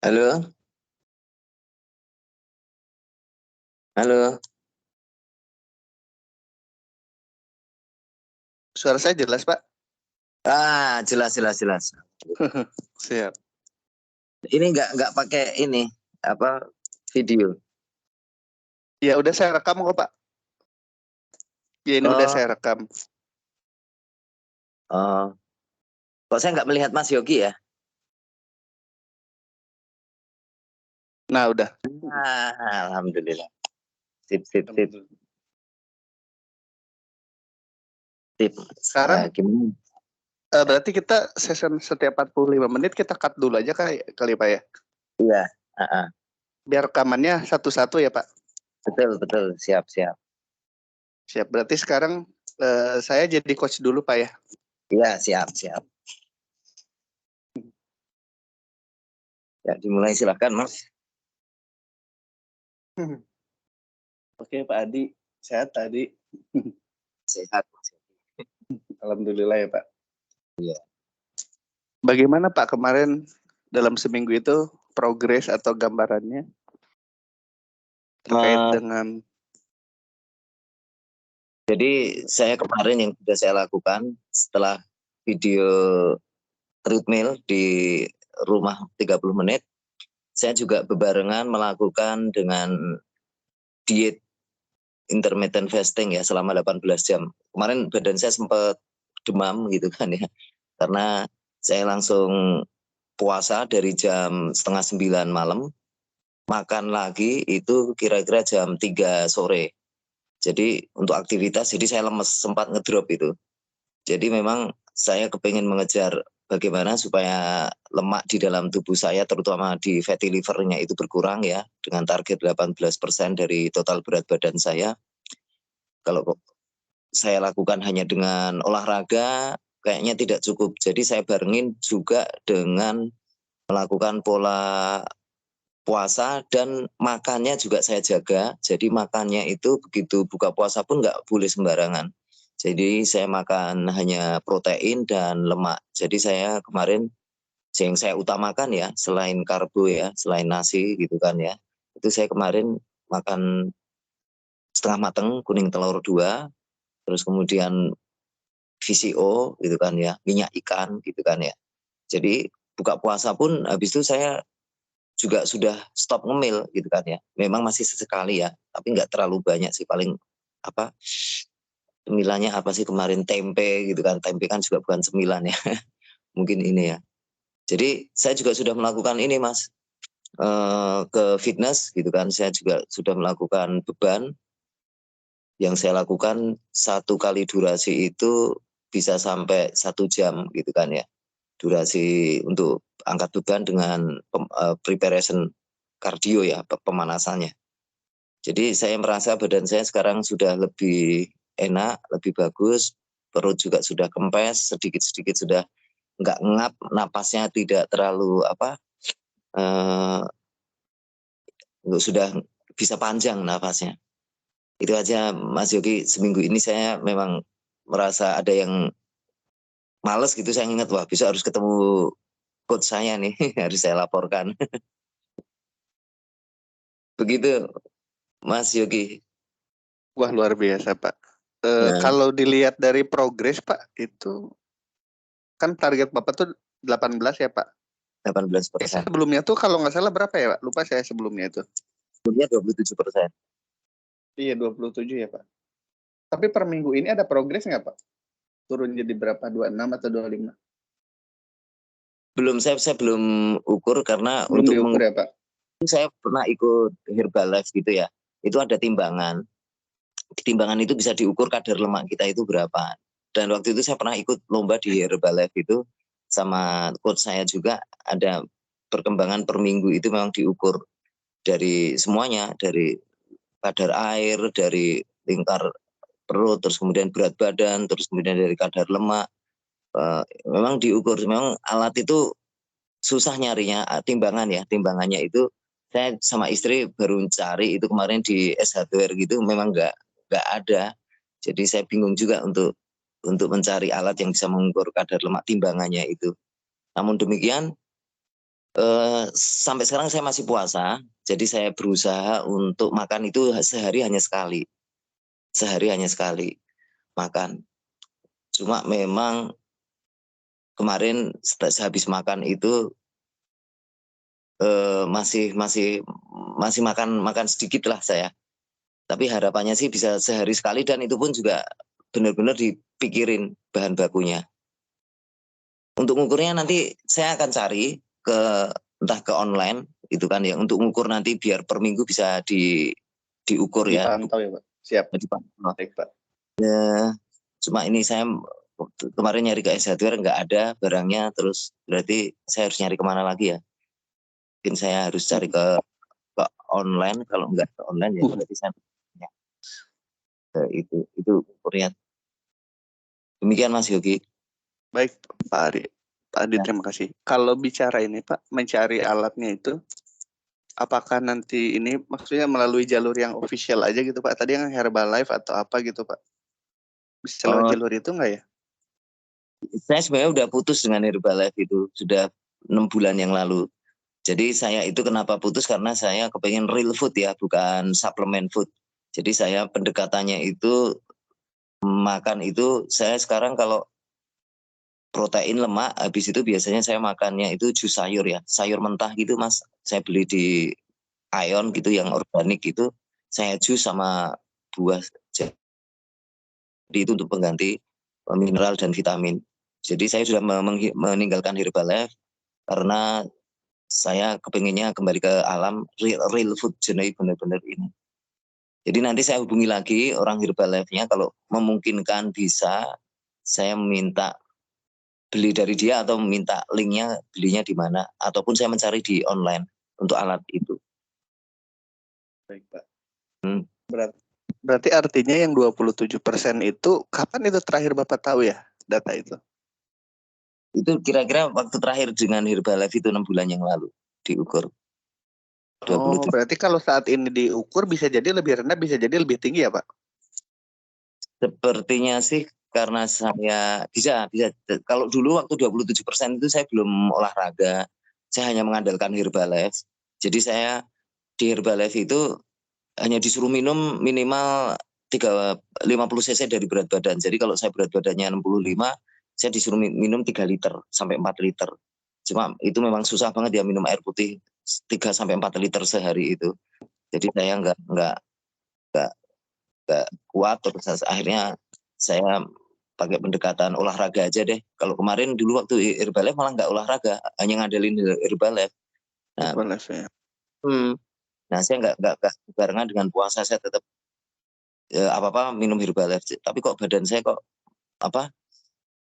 Halo, halo. Suara saya jelas, Pak? Jelas, jelas, jelas. Siap. Ini nggak pakai ini apa video. Ya udah saya rekam kok, Pak. Ya ini udah saya rekam. Kok saya nggak melihat Mas Yogi ya? Nah, udah. Alhamdulillah. Sip, sip, sip. Sip. Sekarang Gimana? berarti kita session setiap 45 menit kita cut dulu aja kali Pak ya? Iya. Biar rekamannya satu-satu ya, Pak? Betul, betul. Siap, siap. Siap. Berarti sekarang saya jadi coach dulu, Pak ya? Iya, siap, siap. Ya, dimulai silakan, Mas. Oke, Pak Adi. Sehat tadi? Sehat, Mas. Alhamdulillah ya, Pak. Iya. Bagaimana Pak kemarin dalam seminggu itu progres atau gambarannya terkait dengan? Jadi saya kemarin yang sudah saya lakukan setelah video treadmill di rumah 30 menit, saya juga bebarengan melakukan dengan diet intermittent fasting ya selama 18 jam. Kemarin badan saya sempat demam gitu kan ya, karena saya langsung puasa dari jam 8:30 malam, makan lagi itu kira-kira jam 3 sore. Jadi untuk aktivitas, jadi saya lemes, sempat ngedrop itu. Jadi memang saya kepingin mengejar bagaimana supaya lemak di dalam tubuh saya, terutama di fatty livernya itu berkurang ya, dengan target 18% dari total berat badan saya. Kalau saya lakukan hanya dengan olahraga kayaknya tidak cukup. Jadi saya barengin juga dengan melakukan pola puasa dan makannya juga saya jaga. Jadi makannya itu begitu buka puasa pun nggak boleh sembarangan. Jadi saya makan hanya protein dan lemak. Jadi saya kemarin yang saya utamakan ya selain karbo ya, selain nasi gitu kan ya. Itu saya kemarin makan setengah mateng kuning telur 2, terus kemudian VCO gitu kan ya, minyak ikan gitu kan ya. Jadi buka puasa pun habis itu saya juga sudah stop ngemil gitu kan ya. Memang masih sesekali ya, tapi nggak terlalu banyak sih, paling apa cemilannya apa sih kemarin tempe gitu kan. Tempe kan juga bukan cemilan ya. Mungkin ini ya. Jadi saya juga sudah melakukan ini Mas, ke fitness gitu kan. Saya juga sudah melakukan beban yang saya lakukan 1 kali durasi itu bisa sampai 1 jam gitu kan ya. Durasi untuk angkat beban dengan preparation kardio ya, pemanasannya. Jadi saya merasa badan saya sekarang sudah lebih enak, lebih bagus, perut juga sudah kempes, sedikit-sedikit sudah nggak ngap, napasnya tidak terlalu sudah bisa panjang napasnya. Itu aja Mas Yogi, seminggu ini saya memang merasa ada yang males gitu, saya ingat wah besok harus ketemu coach saya nih, harus saya laporkan. Begitu Mas Yogi. Wah, luar biasa, Pak. Nah, Kalau dilihat dari progres, Pak, itu kan target Bapak tuh 18 ya, Pak. 18%. Sebelumnya tuh kalau nggak salah berapa ya, Pak? Lupa saya sebelumnya itu. Sebelumnya 27%. Iya, 27 ya, Pak. Tapi per minggu ini ada progres nggak, Pak? Turun jadi berapa? 26 atau 25? Belum, saya belum ukur karena Belum untuk diukur ya, Pak? saya pernah ikut Herbalife gitu ya. Itu ada timbangan. Timbangan itu bisa diukur kadar lemak kita itu berapa. Dan waktu itu saya pernah ikut lomba di Herbalife itu sama coach saya juga, ada perkembangan per minggu itu memang diukur dari semuanya, dari kadar air, dari lingkar perut, terus kemudian berat badan, terus kemudian dari kadar lemak. Memang diukur, memang alat itu susah nyarinya, timbangan ya, timbangannya itu saya sama istri baru cari itu kemarin di S Hardware gitu, memang nggak ada. Jadi saya bingung juga untuk mencari alat yang bisa mengukur kadar lemak timbangannya itu. Namun demikian sampai sekarang saya masih puasa, jadi saya berusaha untuk makan itu sehari hanya sekali makan. Cuma memang kemarin sehabis makan itu masih makan sedikit lah saya. Tapi harapannya sih bisa sehari sekali dan itu pun juga benar-benar dipikirin bahan bakunya. Untuk ngukurnya nanti saya akan cari ke entah ke online itu kan ya, untuk ngukur nanti biar per minggu bisa diukur ya. Dipantau ya, Pak? Siap. Dipantau. Baik, Pak. Ya, cuma ini saya kemarin nyari ke S Hardware nggak ada barangnya, terus berarti saya harus nyari kemana lagi ya? Mungkin saya harus cari ke online, kalau nggak ke online ya berarti saya ya, itu ukurnya. Demikian Mas Yogi. Baik, Pak Ari. Pak Adi, terima kasih. Kalau bicara ini, Pak, mencari alatnya itu, apakah nanti ini maksudnya melalui jalur yang official aja gitu, Pak? Tadi yang Herbalife atau apa gitu, Pak? Bisa lewat jalur itu nggak ya? Saya sebenarnya udah putus dengan Herbalife itu sudah 6 bulan yang lalu. Jadi saya itu kenapa putus karena saya kepengen real food ya, bukan suplemen food. Jadi saya pendekatannya itu makan itu, saya sekarang kalau protein lemak habis itu biasanya saya makannya itu jus sayur ya, sayur mentah gitu Mas. Saya beli di Ion gitu yang organik gitu, saya jus sama buah. Jadi itu untuk pengganti mineral dan vitamin. Jadi saya sudah meninggalkan Herbalife karena saya kepengennya kembali ke alam, real food jenis benar-benar ini. Jadi nanti saya hubungi lagi orang Herbalife-nya, kalau memungkinkan bisa saya minta beli dari dia atau minta linknya belinya di mana, ataupun saya mencari di online untuk alat itu. Baik, Pak. Hmm. Berat. Berarti artinya yang 27% itu kapan itu terakhir Bapak tahu ya data itu? Itu kira-kira waktu terakhir dengan Herbalife itu 6 bulan yang lalu diukur. Oh, 27. berarti kalau saat ini diukur bisa jadi lebih rendah, bisa jadi lebih tinggi ya Pak? Sepertinya sih karena saya bisa. Kalau dulu waktu 27% itu saya belum olahraga. Saya hanya mengandalkan Herbalife. Jadi saya di Herbalife itu hanya disuruh minum minimal 50 cc dari berat badan. Jadi kalau saya berat badannya 65, saya disuruh minum 3 liter sampai 4 liter. Cuma itu memang susah banget ya minum air putih 3 sampai 4 liter sehari itu. Jadi saya nggak kuat, terus akhirnya saya pakai pendekatan olahraga aja deh. Kalau kemarin dulu waktu Herbalife malah nggak olahraga, hanya ngandelin Herbalife. Nah, Herbalife ya. nah saya nggak barengan dengan puasa, saya tetap apa minum Herbalife. Tapi kok badan saya kok apa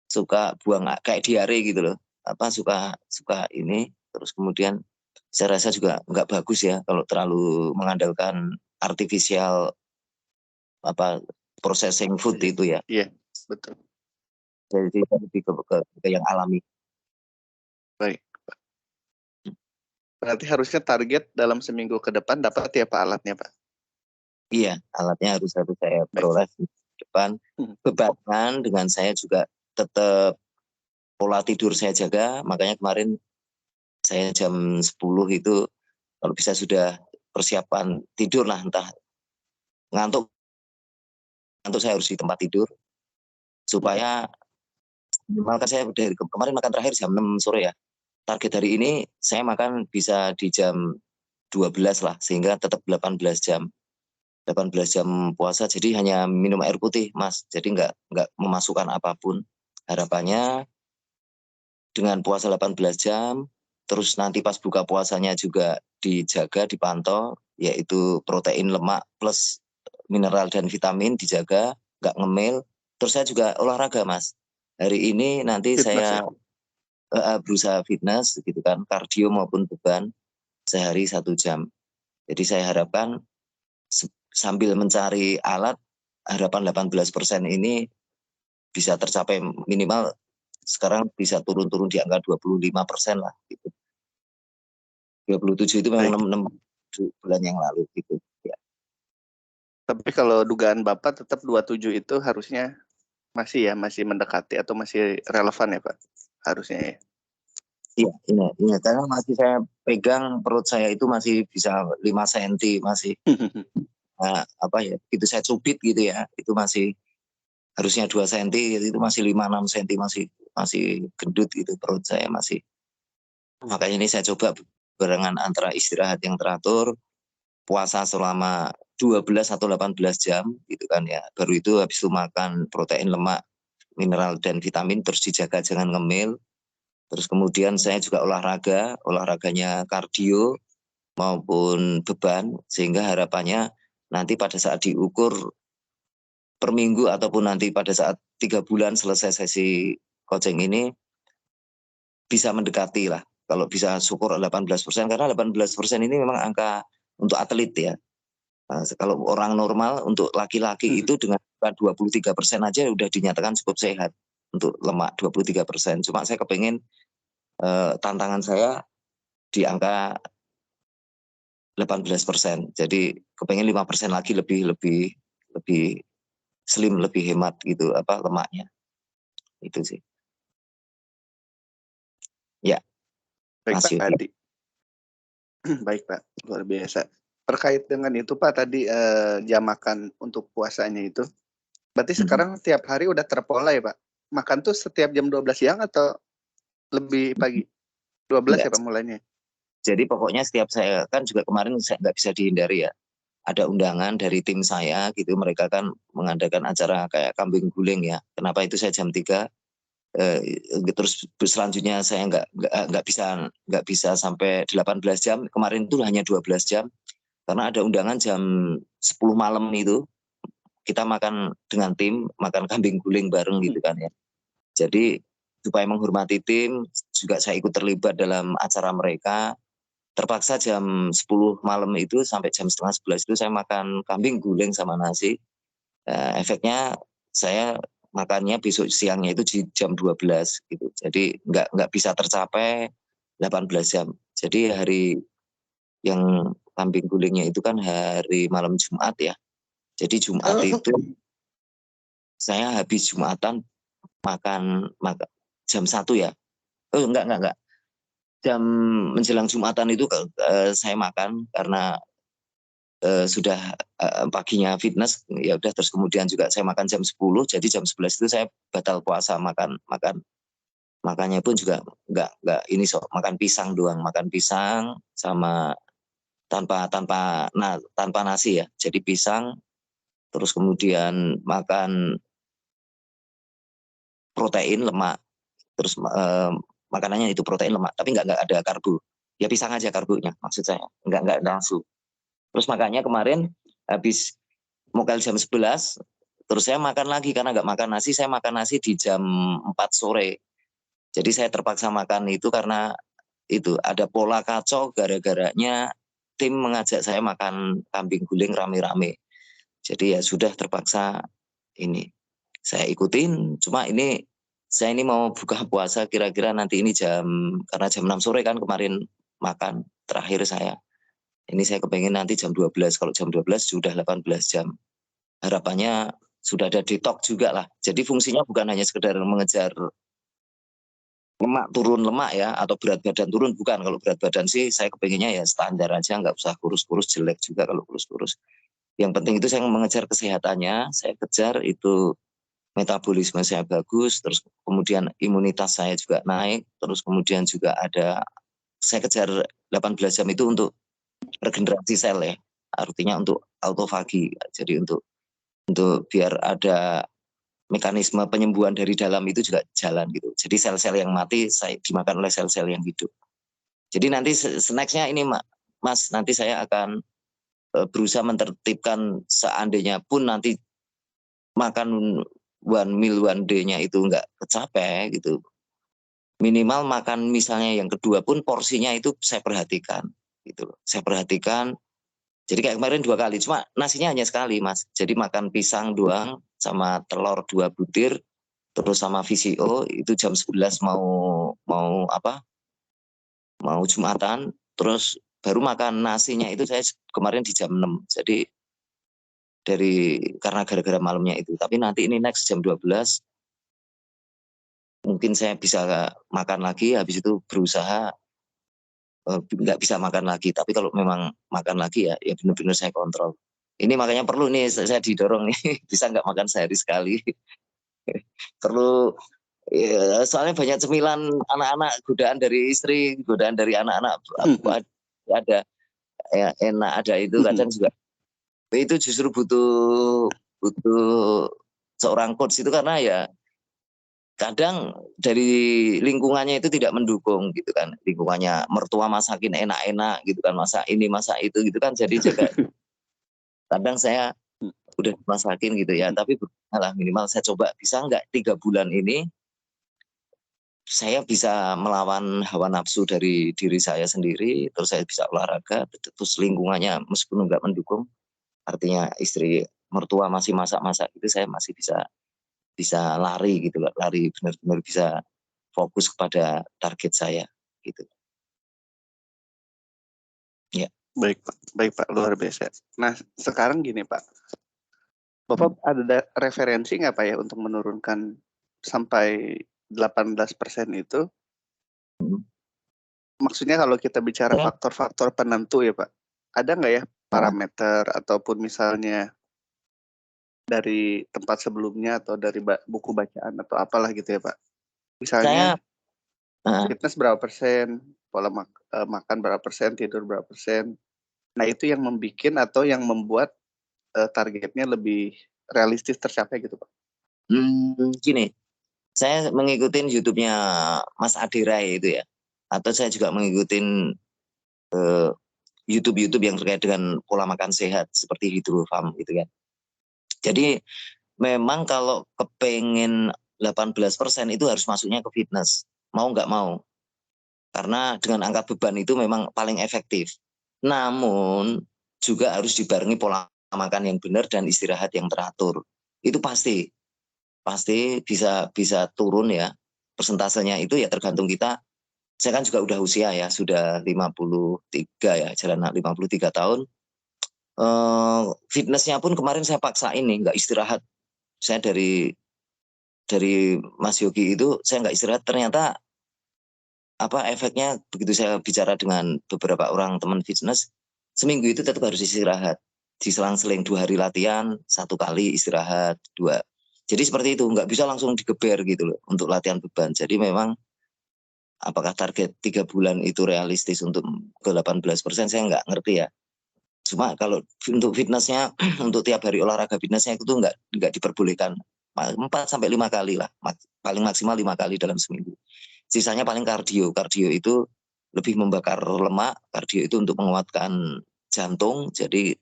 suka buang kayak diare gitu loh. Apa suka ini, terus kemudian saya rasa juga nggak bagus ya kalau terlalu mengandalkan artificial apa processing food itu ya. Iya, betul. Jadi lebih ke yang alami. Baik. Berarti harusnya target dalam seminggu ke depan dapat ya Pak alatnya Pak? Iya, alatnya harus saya Baik. peroleh di depan. Bebanan dengan saya juga tetap pola tidur saya jaga. Makanya kemarin saya jam 10 itu kalau bisa sudah persiapan tidur lah, entah ngantuk saya harus di tempat tidur supaya minimal kan saya dari kemarin makan terakhir jam 6 sore ya. Target hari ini saya makan bisa di jam 12 lah sehingga tetap 18 jam. 18 jam puasa, jadi hanya minum air putih Mas, jadi nggak memasukkan apapun. Harapannya dengan puasa 18 jam, terus nanti pas buka puasanya juga dijaga, dipantau, yaitu protein, lemak, plus mineral dan vitamin dijaga, nggak ngemil. Terus saya juga olahraga Mas. Hari ini nanti Fitness ya? saya berusaha fitness gitu kan, kardio maupun beban sehari 1 jam. Jadi saya harapkan sambil mencari alat, harapan 18% ini bisa tercapai minimal sekarang bisa turun-turun di angka 25% lah gitu. 27 itu memang 6 bulan yang lalu gitu ya. Tapi kalau dugaan Bapak tetap 27 itu harusnya masih mendekati atau masih relevan ya Pak? Harusnya ya. Iya, karena masih saya pegang perut saya itu masih bisa 5 cm masih apa ya, itu saya cubit gitu ya, itu masih harusnya 2 cm itu masih 5-6 cm masih gendut gitu perut saya masih. Makanya ini saya coba barengan antara istirahat yang teratur, puasa selama 12 atau 18 jam gitu kan ya. Baru itu habis itu makan protein, lemak, mineral dan vitamin terus dijaga jangan ngemil. Terus kemudian saya juga olahraganya kardio maupun beban sehingga harapannya nanti pada saat diukur per minggu ataupun nanti pada saat 3 bulan selesai sesi coaching ini bisa mendekati lah. Kalau bisa syukur 18%, karena 18% ini memang angka untuk atlet ya. Nah, kalau orang normal untuk laki-laki itu dengan 23% aja udah dinyatakan cukup sehat untuk lemak 23%. Cuma saya kepengen tantangan saya di angka 18%. Jadi kepengen 5% lagi lebih slim, lebih hemat gitu apa lemaknya. Itu sih. Ya, Baik Mas Pak Yogi. Adi. Baik Pak, luar biasa. Terkait dengan itu Pak tadi jam makan untuk puasanya itu. Berarti sekarang tiap hari udah terpola ya Pak? Makan tuh setiap jam 12 siang atau lebih pagi? 12 ya Pak mulainya? Jadi pokoknya setiap saya kan juga kemarin saya nggak bisa dihindari ya. Ada undangan dari tim saya gitu, mereka kan mengadakan acara kayak kambing guling ya. Kenapa itu saya jam 3? Terus selanjutnya saya nggak bisa sampai 18 jam. Kemarin itu hanya 12 jam karena ada undangan jam 10 malam itu kita makan dengan tim, makan kambing guling bareng gitu kan ya. Jadi supaya menghormati tim juga saya ikut terlibat dalam acara mereka. Terpaksa jam 10 malam itu sampai jam setengah 11 itu saya makan kambing guling sama nasi. Efeknya saya makannya besok siangnya itu di jam 12 gitu. Jadi nggak bisa tercapai 18 jam. Jadi hari yang kambing gulingnya itu kan hari malam Jumat ya. Jadi Jumat itu saya habis Jumatan makan jam 1 ya. Oh enggak. Jam menjelang Jumatan itu saya makan karena sudah paginya fitness ya udah, terus kemudian juga saya makan jam 10, jadi jam 11 itu saya batal puasa, makannya pun juga enggak ini makan pisang doang, makan pisang sama tanpa nasi ya. Jadi pisang, terus kemudian makan protein lemak, terus makanannya itu protein lemak, tapi enggak ada karbo. Ya pisang aja karbonya maksud saya, enggak nafsu. Terus makanya kemarin habis mokel jam 11, terus saya makan lagi karena nggak makan nasi, saya makan nasi di jam 4 sore. Jadi saya terpaksa makan itu karena itu ada pola kacau gara-garanya tim mengajak saya makan kambing guling rame-rame. Jadi ya sudah terpaksa ini saya ikutin, cuma ini saya ini mau buka puasa kira-kira nanti ini karena jam 6 sore kan kemarin makan terakhir saya. Ini saya kepengen nanti jam 12, kalau jam 12 sudah 18 jam. Harapannya sudah ada detox juga lah. Jadi fungsinya bukan hanya sekedar mengejar turun lemak ya, atau berat badan turun, bukan. Kalau berat badan sih saya kepengennya ya standar aja, nggak usah kurus-kurus, jelek juga kalau kurus-kurus. Yang penting itu saya mengejar kesehatannya, saya kejar itu metabolisme saya bagus, terus kemudian imunitas saya juga naik, terus kemudian juga saya kejar 18 jam itu untuk regenerasi sel ya, artinya untuk autofagi, jadi untuk biar ada mekanisme penyembuhan dari dalam itu juga jalan gitu. Jadi sel-sel yang mati saya dimakan oleh sel-sel yang hidup. Jadi nanti nextnya ini Mas, nanti saya akan berusaha menertibkan seandainya pun nanti makan one meal one day-nya itu nggak kecapai gitu. Minimal makan misalnya yang kedua pun porsinya itu saya perhatikan gitu. Saya perhatikan. Jadi kayak kemarin 2 kali, cuma nasinya hanya sekali Mas. Jadi makan pisang doang sama telur 2 butir, terus sama VCO itu jam 11 mau Jumatan, terus baru makan nasinya itu saya kemarin di jam 6. Jadi karena gara-gara malamnya itu. Tapi nanti ini next jam 12 mungkin saya bisa makan lagi, habis itu berusaha nggak bisa makan lagi. Tapi kalau memang makan lagi ya benar-benar saya kontrol. Ini makanya perlu nih saya didorong nih bisa nggak makan sehari sekali. Perlu ya, soalnya banyak cemilan anak-anak, godaan dari istri, godaan dari anak-anak ada ya, enak ada itu kadang juga itu justru butuh seorang coach itu karena ya kadang dari lingkungannya itu tidak mendukung gitu kan, lingkungannya mertua masakin enak-enak gitu kan, masak ini masak itu gitu kan, jadi juga kadang saya udah masakin gitu ya, tapi lah minimal saya coba bisa nggak 3 bulan ini saya bisa melawan hawa nafsu dari diri saya sendiri, terus saya bisa olahraga, terus lingkungannya meskipun nggak mendukung, artinya istri mertua masih masak-masak itu saya masih bisa lari gitu, lari benar-benar bisa fokus kepada target saya gitu. Ya. Baik Pak, luar biasa. Nah sekarang gini Pak, Bapak ada referensi nggak Pak ya untuk menurunkan sampai 18% itu? Maksudnya kalau kita bicara faktor-faktor penentu ya Pak, ada nggak ya parameter ataupun misalnya dari tempat sebelumnya atau dari buku bacaan atau apalah gitu ya Pak? Misalnya fitness berapa persen, pola makan berapa persen, tidur berapa persen. Nah itu yang membuat atau yang membuat targetnya lebih realistis tercapai gitu Pak? Gini, saya mengikuti YouTube-nya Mas Adirai itu ya, atau saya juga mengikuti YouTube yang terkait dengan pola makan sehat seperti Hydrofarm gitu kan. Jadi memang kalau kepengen 18% itu harus masuknya ke fitness, mau nggak mau. Karena dengan angkat beban itu memang paling efektif. Namun juga harus dibarengi pola makan yang benar dan istirahat yang teratur. itu pasti bisa turun ya. Persentasenya itu ya tergantung kita. Saya kan juga udah usia ya, sudah 53 ya, jalan 53 tahun. Fitnessnya pun kemarin saya paksain nih, nggak istirahat. Saya dari Mas Yogi itu saya nggak istirahat, ternyata efeknya begitu saya bicara dengan beberapa orang teman fitness, seminggu itu tetap harus istirahat. Diselang-seling 2 hari latihan, 1 kali istirahat, 2. Jadi seperti itu, nggak bisa langsung digeber gitu loh untuk latihan beban. Jadi memang apakah target 3 bulan itu realistis untuk ke 18%, saya nggak ngerti ya. Cuma kalau untuk fitnessnya, untuk tiap hari olahraga fitnessnya itu nggak diperbolehkan 4 sampai 5 kali lah, paling maksimal 5 kali dalam seminggu. Sisanya paling kardio. Kardio itu lebih membakar lemak, kardio itu untuk menguatkan jantung. Jadi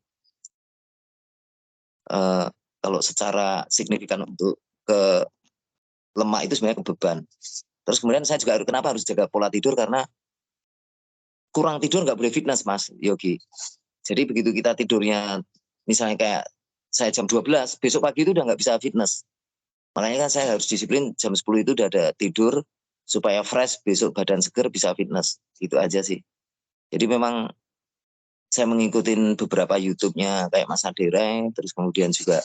kalau secara signifikan untuk ke lemak itu sebenarnya ke beban. Terus kemudian saya juga kenapa harus jaga pola tidur, karena kurang tidur nggak boleh fitness Mas Yogi. Jadi begitu kita tidurnya misalnya kayak saya jam 12, besok pagi itu udah nggak bisa fitness. Makanya kan saya harus disiplin jam 10 itu udah ada tidur supaya fresh, besok badan seger bisa fitness. Gitu aja sih. Jadi memang saya mengikuti beberapa YouTube-nya kayak Mas Adere, terus kemudian juga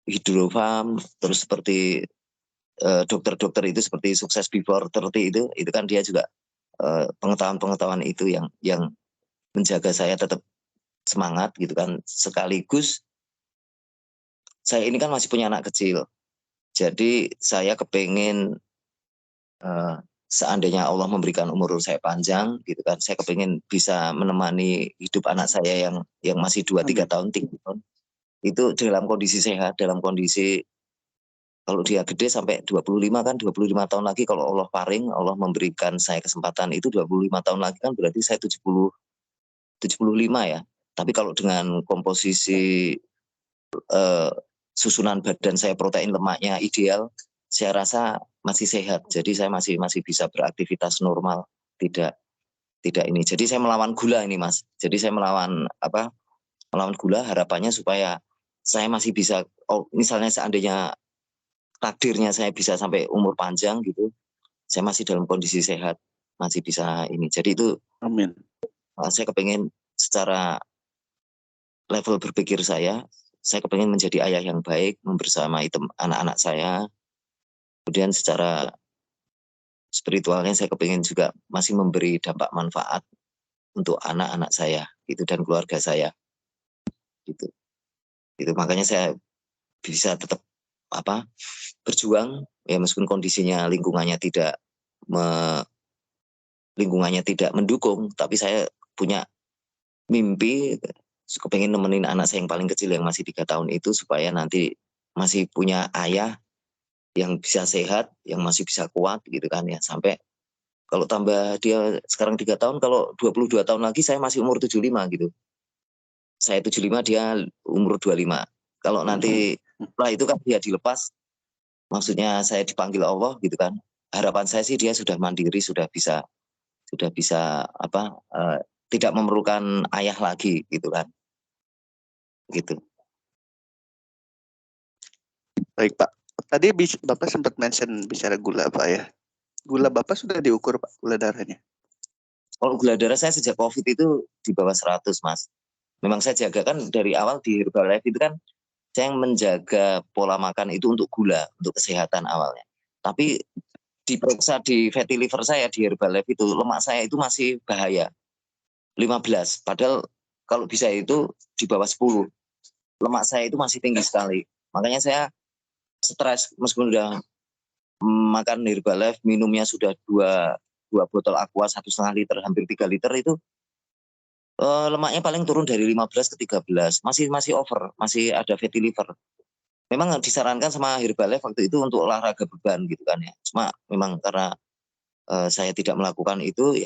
Hydrofarm, terus seperti dokter-dokter itu seperti Sukses Before 30 itu kan dia juga pengetahuan-pengetahuan itu yang menjaga saya tetap semangat gitu kan. Sekaligus saya ini kan masih punya anak kecil. Jadi saya kepengen seandainya Allah memberikan umur saya panjang gitu kan, saya kepengen bisa menemani hidup anak saya yang masih 2-3 tahun, 3 tahun. Itu dalam kondisi sehat, dalam kondisi kalau dia gede sampai 25 kan, 25 tahun lagi kalau Allah paring, Allah memberikan saya kesempatan itu 25 tahun lagi kan berarti saya 75 ya. Tapi kalau dengan komposisi susunan badan saya, protein lemaknya ideal, saya rasa masih sehat. Jadi saya masih bisa beraktivitas normal, tidak ini. Jadi saya melawan gula ini Mas. Jadi saya melawan gula, harapannya supaya saya masih bisa, misalnya seandainya takdirnya saya bisa sampai umur panjang gitu, saya masih dalam kondisi sehat, masih bisa ini. Jadi itu Amin. Saya kepengen secara level berpikir saya kepengen menjadi ayah yang baik, membersamai anak-anak saya. Kemudian secara spiritualnya saya kepengen juga masih memberi dampak manfaat untuk anak-anak saya gitu dan keluarga saya gitu. Itu makanya saya bisa tetap berjuang ya, meskipun kondisinya lingkungannya tidak mendukung, tapi saya punya mimpi kepengen nemenin anak saya yang paling kecil yang masih 3 tahun itu supaya nanti masih punya ayah yang bisa sehat, yang masih bisa kuat gitu kan ya, sampai kalau tambah dia sekarang 3 tahun, kalau 22 tahun lagi saya masih umur 75 gitu. Saya 75, dia umur 25. Kalau nanti setelah itu kan dia dilepas, maksudnya saya dipanggil Allah gitu kan. Harapan saya sih dia sudah mandiri, sudah bisa tidak memerlukan ayah lagi gitu kan. Gitu. Baik Pak. Tadi Bapak sempat mention bicara gula Pak ya. Gula Bapak sudah diukur Pak, gula darahnya? Kalau gula darah saya sejak COVID itu di bawah 100 Mas. Memang saya jaga kan dari awal di Herbalife itu kan, saya yang menjaga pola makan itu untuk gula, untuk kesehatan awalnya. Tapi diperiksa di fatty liver saya di Herbalife itu, lemak saya itu masih bahaya. 15, padahal kalau bisa itu di bawah 10. Lemak saya itu masih tinggi sekali. Makanya saya stres meskipun udah makan Herbalife, minumnya sudah 2 botol aqua 1,5 liter, hampir 3 liter itu lemaknya paling turun dari 15 ke 13. Masih over, masih ada fatty liver. Memang disarankan sama Herbalife waktu itu untuk olahraga beban gitu kan ya. Cuma memang karena saya tidak melakukan itu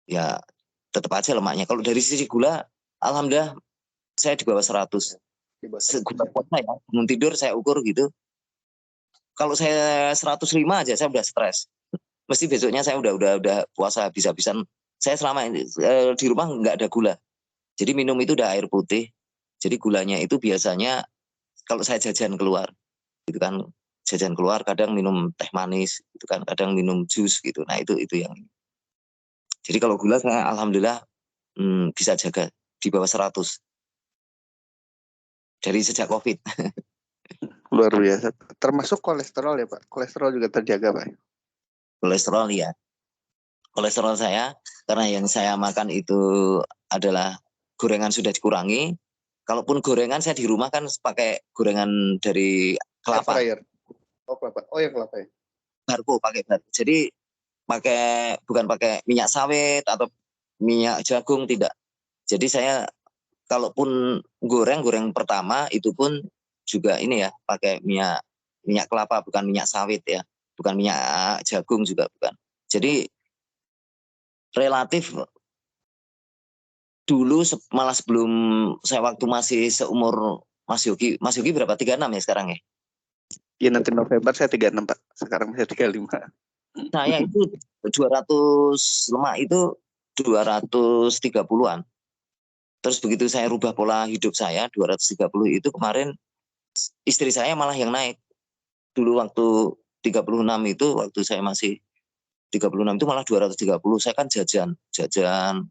ya tetap aja lemaknya. Kalau dari sisi gula, alhamdulillah saya di bawah 100. Gula puasa ya, bangun tidur saya ukur gitu. Kalau saya 105 aja saya udah stres. Mesti besoknya saya udah puasa habis-habisan. Saya selama ini di rumah nggak ada gula. Jadi minum itu udah air putih. Jadi gulanya itu biasanya kalau saya jajan keluar gitu kan, jajan keluar kadang minum teh manis gitu kan, kadang minum jus gitu. Nah itu yang, jadi kalau gula saya alhamdulillah bisa jaga di bawah 100 dari sejak COVID. Luar biasa. Termasuk kolesterol ya Pak? Kolesterol juga terjaga Pak? Kolesterol ya, kolesterol saya karena yang saya makan itu adalah gorengan sudah dikurangi. Kalaupun gorengan saya di rumah kan pakai gorengan dari Air kelapa, fryer. Oh kelapa. Oh ya kelapa ya. barco pakai barco. Jadi bukan pakai minyak sawit atau minyak jagung, tidak. Jadi saya kalaupun goreng pertama itu pun juga ini ya, pakai minyak kelapa, bukan minyak sawit ya, bukan minyak jagung juga bukan. Jadi relatif dulu malah sebelum saya waktu masih seumur Mas Yogi berapa? 36 ya sekarang ya? Iya nanti November saya 36 Pak. Sekarang saya 35. Saya itu 200 lemak itu 230-an. Terus begitu saya rubah pola hidup saya 230 itu kemarin istri saya malah yang naik. Dulu waktu 36 itu waktu saya masih 36 itu malah 230. Saya kan jajan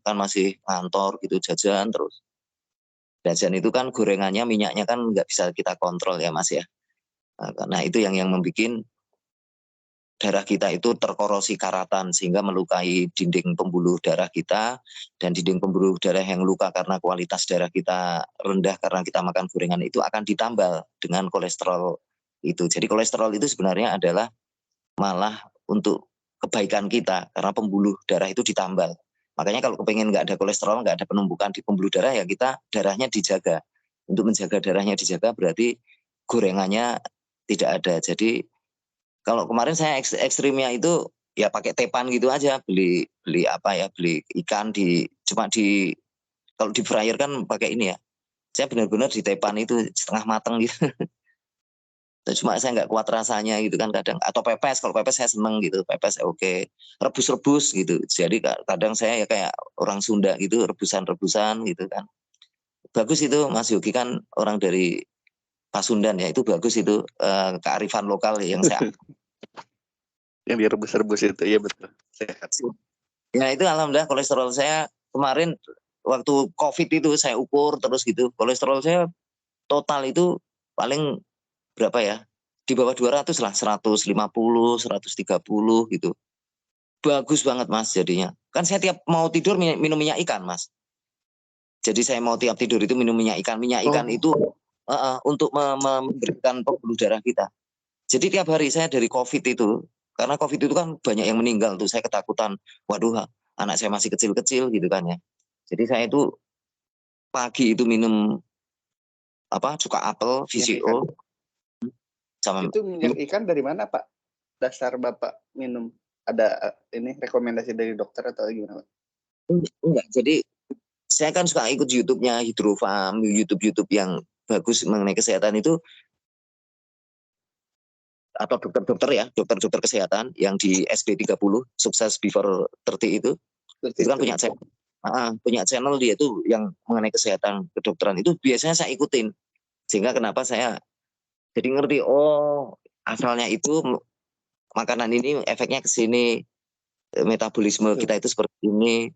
kan masih kantor gitu, jajan terus. Jajan itu kan gorengannya, minyaknya kan nggak bisa kita kontrol ya Mas ya. Nah itu yang membuat darah kita itu terkorosi karatan sehingga melukai dinding pembuluh darah kita, dan dinding pembuluh darah yang luka karena kualitas darah kita rendah karena kita makan gorengan itu akan ditambal dengan kolesterol itu. Jadi kolesterol itu sebenarnya adalah malah untuk kebaikan kita karena pembuluh darah itu ditambal. Makanya kalau kepengen nggak ada kolesterol, nggak ada penumpukan di pembuluh darah, ya kita darahnya dijaga. Untuk menjaga darahnya dijaga berarti gorengannya tidak ada. Jadi kalau kemarin saya ekstrimnya itu ya pakai tepan gitu aja, beli apa ya, beli ikan cuma kalau di fryer kan pakai ini ya. Saya benar-benar di tepan itu setengah mateng gitu. Cuma saya nggak kuat rasanya gitu kan kadang, atau pepes, kalau pepes saya seneng gitu, pepes oke. Rebus-rebus gitu. Jadi kadang saya ya kayak orang Sunda gitu, rebusan-rebusan gitu kan. Bagus itu Mas Yogi kan orang dari Pasundan ya, itu bagus itu kearifan lokal yang saya Yang direbus-rebus itu, iya betul. Sehat. Ya itu alhamdulillah kolesterol saya kemarin waktu COVID itu saya ukur terus gitu. Kolesterol saya total itu paling berapa ya? Di bawah 200 lah, 150, 130 gitu. Bagus banget Mas jadinya. Kan saya tiap mau tidur minum minyak ikan Mas. Jadi saya mau tiap tidur itu minum minyak ikan. Minyak ikan itu untuk memberikan pembuluh darah kita. Jadi tiap hari saya dari COVID itu, karena COVID itu kan banyak yang meninggal tuh, saya ketakutan, waduh anak saya masih kecil-kecil gitu kan ya. Jadi saya itu pagi itu minum cuka apel, VCO, sama Itu minyak ikan dari mana Pak? Dasar Bapak minum? Ada ini rekomendasi dari dokter atau gimana Pak? enggak. Jadi saya kan suka ikut YouTube-nya Hydrofarm, YouTube yang bagus mengenai kesehatan itu, atau dokter-dokter ya, dokter-dokter kesehatan yang di SB30, Sukses Before 30 itu kan punya channel dia itu yang mengenai kesehatan kedokteran itu biasanya saya ikutin, sehingga kenapa saya jadi ngerti, oh asalnya itu makanan ini efeknya ke sini, metabolisme kita itu seperti ini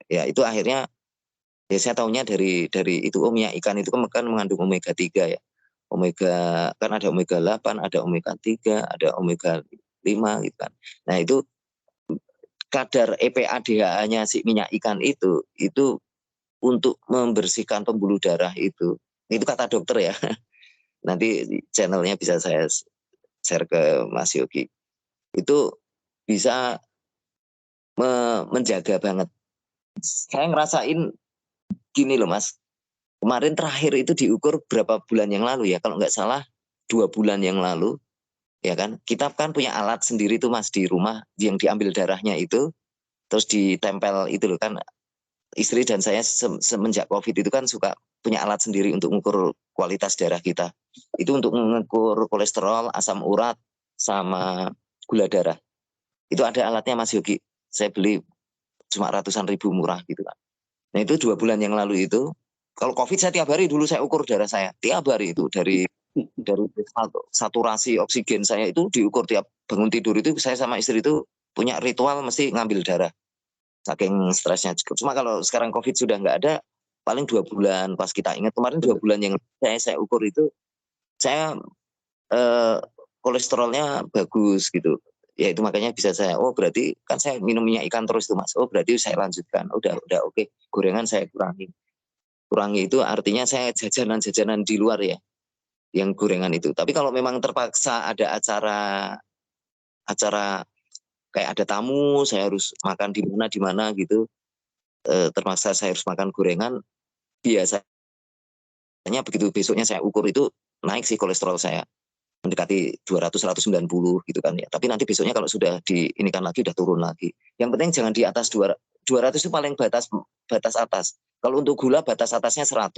ya. Itu akhirnya ya saya tahunya dari itu, minyak ikan itu kan mengandung omega 3 ya, omega kan ada omega 8, ada omega 3, ada omega 5 gitu kan. Nah itu kadar EPA DHA-nya si minyak ikan itu untuk membersihkan pembuluh darah itu kata dokter ya. Nanti channelnya bisa saya share ke Mas Yogi. Itu bisa menjaga banget. Saya ngerasain gini loh Mas, kemarin terakhir itu diukur berapa bulan yang lalu ya, kalau nggak salah 2 bulan yang lalu ya kan. Kita kan punya alat sendiri tuh Mas di rumah yang diambil darahnya itu terus ditempel itu loh kan. Istri dan saya semenjak COVID itu kan suka punya alat sendiri untuk mengukur kualitas darah kita. Itu untuk mengukur kolesterol, asam urat, sama gula darah. Itu ada alatnya Mas Yogi. Saya beli cuma ratusan ribu, murah gitu kan. Nah itu 2 bulan yang lalu itu, kalau COVID saya tiap hari dulu saya ukur darah saya. Tiap hari itu dari Dari saturasi oksigen saya itu diukur tiap bangun tidur itu, saya sama istri itu punya ritual mesti ngambil darah. Saking stresnya. Cuma kalau sekarang COVID sudah nggak ada, paling 2 bulan. Pas kita ingat kemarin 2 bulan yang saya ukur itu, saya kolesterolnya bagus gitu. Ya itu makanya bisa saya, oh berarti kan saya minum minyak ikan terus tuh Mas. Oh berarti saya lanjutkan. Udah oke. Gorengan saya kurangi. Kurangi itu artinya saya jajanan-jajanan di luar ya, yang gorengan itu. Tapi kalau memang terpaksa ada acara kayak ada tamu, saya harus makan di mana gitu, terpaksa saya harus makan gorengan, biasanya begitu besoknya saya ukur itu naik sih kolesterol saya, mendekati 200, 190 gitu kan ya. Tapi nanti besoknya kalau sudah diinikan lagi udah turun lagi. Yang penting jangan di atas 200 itu paling batas atas. Kalau untuk gula batas atasnya 100,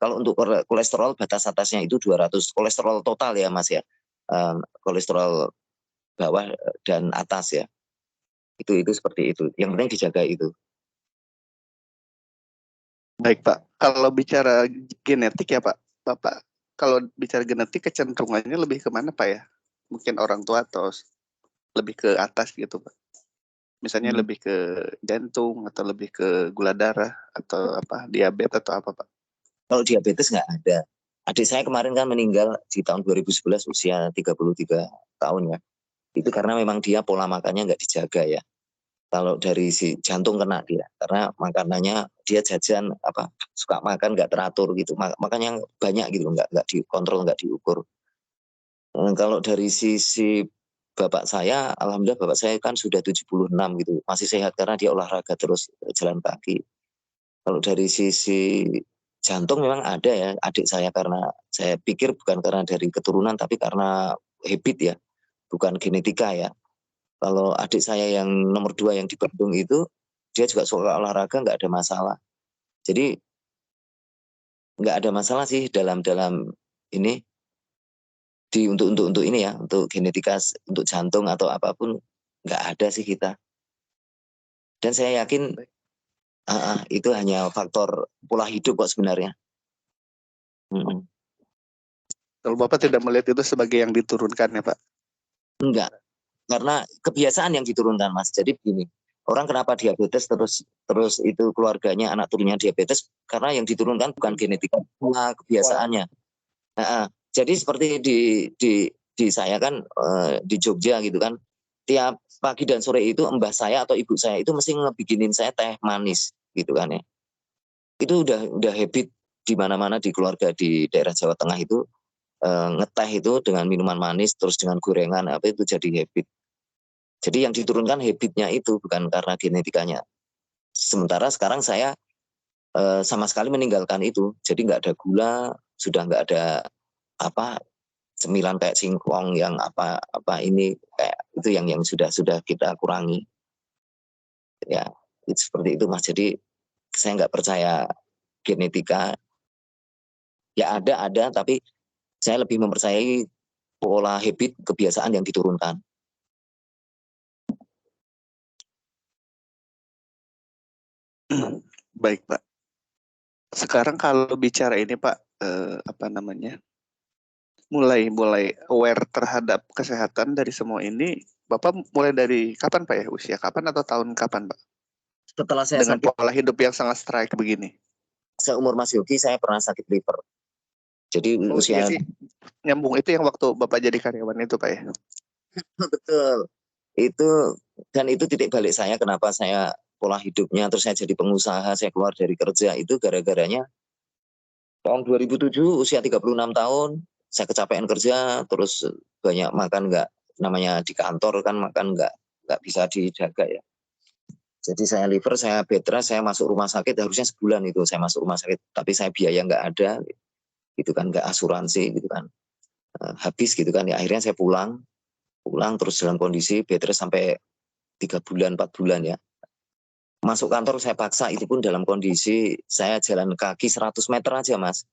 kalau untuk kolesterol batas atasnya itu 200. Kolesterol total ya Mas ya. Kolesterol bawah dan atas ya. Itu seperti itu. Yang penting dijaga itu. Baik Pak, kalau bicara genetik ya Pak, Bapak kalau bicara genetik kecenderungannya lebih kemana Pak ya? Mungkin orang tua atau lebih ke atas gitu Pak? Misalnya lebih ke jantung atau lebih ke gula darah atau apa diabetes atau apa Pak? Kalau diabetes nggak ada. Adik saya kemarin kan meninggal di tahun 2011 usia 33 tahun ya. Itu karena memang dia pola makannya nggak dijaga ya. Kalau dari si jantung kena dia, karena makanannya dia jajan suka makan nggak teratur gitu, makanya banyak gitu, nggak dikontrol, nggak diukur. Kalau dari sisi bapak saya, alhamdulillah bapak saya kan sudah 76 gitu, masih sehat karena dia olahraga terus, jalan kaki. Kalau dari sisi jantung memang ada ya adik saya, karena saya pikir bukan karena dari keturunan tapi karena habit ya, bukan genetika ya. Kalau adik saya yang nomor 2 yang di Bandung itu, dia juga suka olahraga, nggak ada masalah. Jadi nggak ada masalah sih dalam ini untuk ini ya, untuk genetika, untuk jantung atau apapun nggak ada sih kita. Dan saya yakin itu hanya faktor pola hidup kok sebenarnya. Kalau Bapak tidak melihat itu sebagai yang diturunkan ya Pak? Enggak, karena kebiasaan yang diturunkan Mas. Jadi begini, orang kenapa diabetes terus itu keluarganya anak turunnya diabetes, karena yang diturunkan bukan genetika, kebiasaannya. Jadi seperti di saya kan di Jogja gitu kan, tiap pagi dan sore itu mbah saya atau ibu saya itu mesti ngebikinin saya teh manis gitu kan ya. Itu udah habit di mana-mana di keluarga di daerah Jawa Tengah itu, ngeteh itu dengan minuman manis terus dengan gorengan itu jadi habit. Jadi yang diturunkan habitnya itu bukan karena genetikanya. Sementara sekarang saya sama sekali meninggalkan itu. Jadi nggak ada gula, sudah nggak ada cemilan kayak singkong yang ini kayak itu yang sudah kita kurangi. Ya, itu seperti itu Mas. Jadi saya nggak percaya genetika. Ya ada tapi saya lebih mempercayai pola habit kebiasaan yang diturunkan. Baik Pak. Sekarang kalau bicara ini Pak, mulai aware terhadap kesehatan dari semua ini, Bapak mulai dari kapan Pak ya? Usia kapan atau tahun kapan Pak? Setelah saya Dengan sakit, pola hidup yang sangat strike begini. seumur Mas Yogi saya pernah sakit liver. Jadi Iya sih, nyambung itu yang waktu Bapak jadi karyawan itu Pak ya? betul. Dan itu titik balik saya kenapa saya pola hidupnya, terus saya jadi pengusaha, saya keluar dari kerja itu gara-garanya tahun 2007 usia 36 tahun, saya kecapean kerja, terus banyak makan namanya di kantor kan makan nggak bisa dijaga ya. Jadi saya liver, saya bed rest, saya masuk rumah sakit, harusnya sebulan itu saya masuk rumah sakit, tapi saya biaya nggak ada, gitu kan, nggak asuransi gitu kan, habis gitu kan, ya akhirnya saya pulang terus dalam kondisi bed rest sampai 3 bulan, 4 bulan ya. Masuk kantor saya paksa, itu pun dalam kondisi saya jalan kaki 100 meter aja Mas.